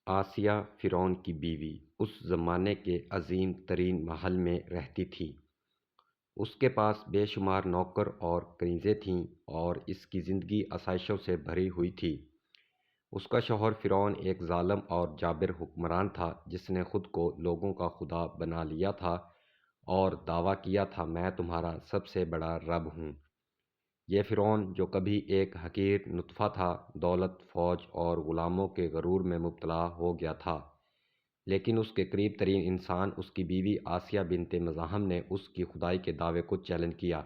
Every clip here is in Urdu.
آسیہ فرعون کی بیوی اس زمانے کے عظیم ترین محل میں رہتی تھی۔ اس کے پاس بے شمار نوکر اور کنیزیں تھیں اور اس کی زندگی آسائشوں سے بھری ہوئی تھی۔ اس کا شوہر فرعون ایک ظالم اور جابر حکمران تھا جس نے خود کو لوگوں کا خدا بنا لیا تھا اور دعویٰ کیا تھا میں تمہارا سب سے بڑا رب ہوں۔ یہ فرعون جو کبھی ایک حقیر نطفہ تھا، دولت، فوج اور غلاموں کے غرور میں مبتلا ہو گیا تھا، لیکن اس کے قریب ترین انسان اس کی بیوی آسیہ بنت مزاحم نے اس کی خدائی کے دعوے کو چیلنج کیا۔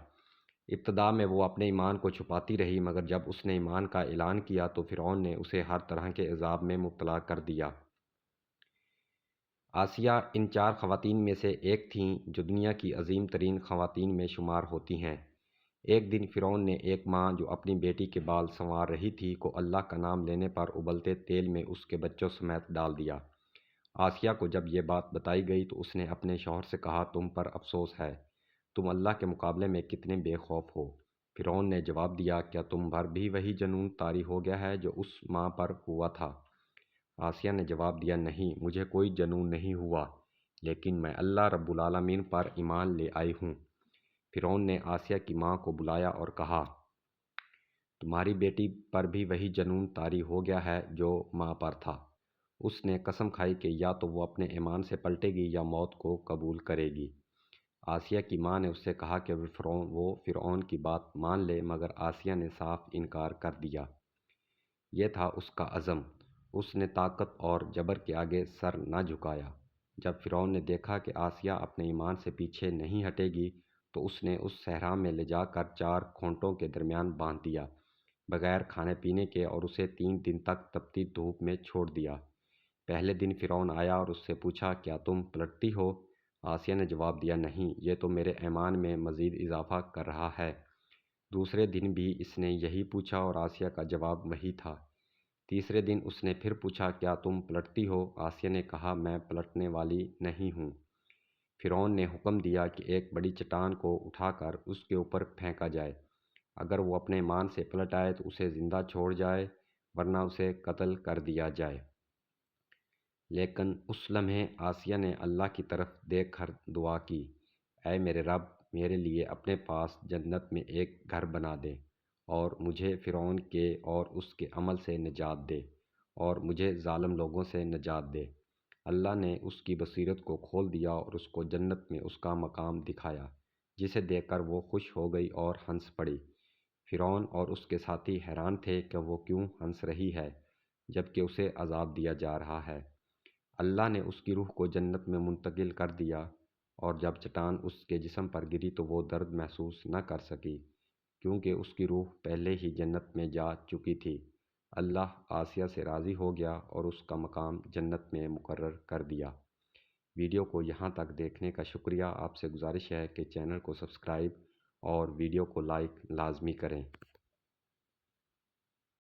ابتدا میں وہ اپنے ایمان کو چھپاتی رہی، مگر جب اس نے ایمان کا اعلان کیا تو فرعون نے اسے ہر طرح کے عذاب میں مبتلا کر دیا۔ آسیہ ان 4 خواتین میں سے ایک تھیں جو دنیا کی عظیم ترین خواتین میں شمار ہوتی ہیں۔ ایک دن فرعون نے ایک ماں جو اپنی بیٹی کے بال سنوار رہی تھی کو اللہ کا نام لینے پر ابلتے تیل میں اس کے بچوں سمیت ڈال دیا۔ آسیہ کو جب یہ بات بتائی گئی تو اس نے اپنے شوہر سے کہا تم پر افسوس ہے، تم اللہ کے مقابلے میں کتنے بے خوف ہو۔ فرعون نے جواب دیا کیا تم پر بھی وہی جنون طاری ہو گیا ہے جو اس ماں پر ہوا تھا؟ آسیہ نے جواب دیا نہیں، مجھے کوئی جنون نہیں ہوا، لیکن میں اللہ رب العالمین پر ایمان لے آئی ہوں۔ فرعون نے آسیہ کی ماں کو بلایا اور کہا تمہاری بیٹی پر بھی وہی جنون طاری ہو گیا ہے جو ماں پر تھا۔ اس نے قسم کھائی کہ یا تو وہ اپنے ایمان سے پلٹے گی یا موت کو قبول کرے گی۔ آسیہ کی ماں نے اس سے کہا کہ وہ فرعون کی بات مان لے، مگر آسیہ نے صاف انکار کر دیا۔ یہ تھا اس کا عزم، اس نے طاقت اور جبر کے آگے سر نہ جھکایا۔ جب فرعون نے دیکھا کہ آسیہ اپنے ایمان سے پیچھے نہیں ہٹے گی تو اس نے اس صحرا میں لے جا کر 4 کھونٹوں کے درمیان باندھ دیا بغیر کھانے پینے کے اور اسے 3 دن تک تپتی دھوپ میں چھوڑ دیا۔ پہلے دن فرعون آیا اور اس سے پوچھا کیا تم پلٹتی ہو؟ آسیہ نے جواب دیا نہیں، یہ تو میرے ایمان میں مزید اضافہ کر رہا ہے۔ دوسرے دن بھی اس نے یہی پوچھا اور آسیہ کا جواب وہی تھا۔ تیسرے دن اس نے پھر پوچھا کیا تم پلٹتی ہو؟ آسیہ نے کہا میں پلٹنے والی نہیں ہوں۔ فرعون نے حکم دیا کہ ایک بڑی چٹان کو اٹھا کر اس کے اوپر پھینکا جائے، اگر وہ اپنے ایمان سے پلٹ آئے تو اسے زندہ چھوڑ جائے ورنہ اسے قتل کر دیا جائے۔ لیکن اس لمحے آسیہ نے اللہ کی طرف دیکھ کر دعا کی، اے میرے رب، میرے لیے اپنے پاس جنت میں ایک گھر بنا دے اور مجھے فرعون کے اور اس کے عمل سے نجات دے اور مجھے ظالم لوگوں سے نجات دے۔ اللہ نے اس کی بصیرت کو کھول دیا اور اس کو جنت میں اس کا مقام دکھایا، جسے دیکھ کر وہ خوش ہو گئی اور ہنس پڑی۔ فرعون اور اس کے ساتھی حیران تھے کہ وہ کیوں ہنس رہی ہے جبکہ اسے عذاب دیا جا رہا ہے۔ اللہ نے اس کی روح کو جنت میں منتقل کر دیا اور جب چٹان اس کے جسم پر گری تو وہ درد محسوس نہ کر سکی کیونکہ اس کی روح پہلے ہی جنت میں جا چکی تھی۔ اللہ آسیہ سے راضی ہو گیا اور اس کا مقام جنت میں مقرر کر دیا۔ ویڈیو کو یہاں تک دیکھنے کا شکریہ۔ آپ سے گزارش ہے کہ چینل کو سبسکرائب اور ویڈیو کو لائک لازمی کریں۔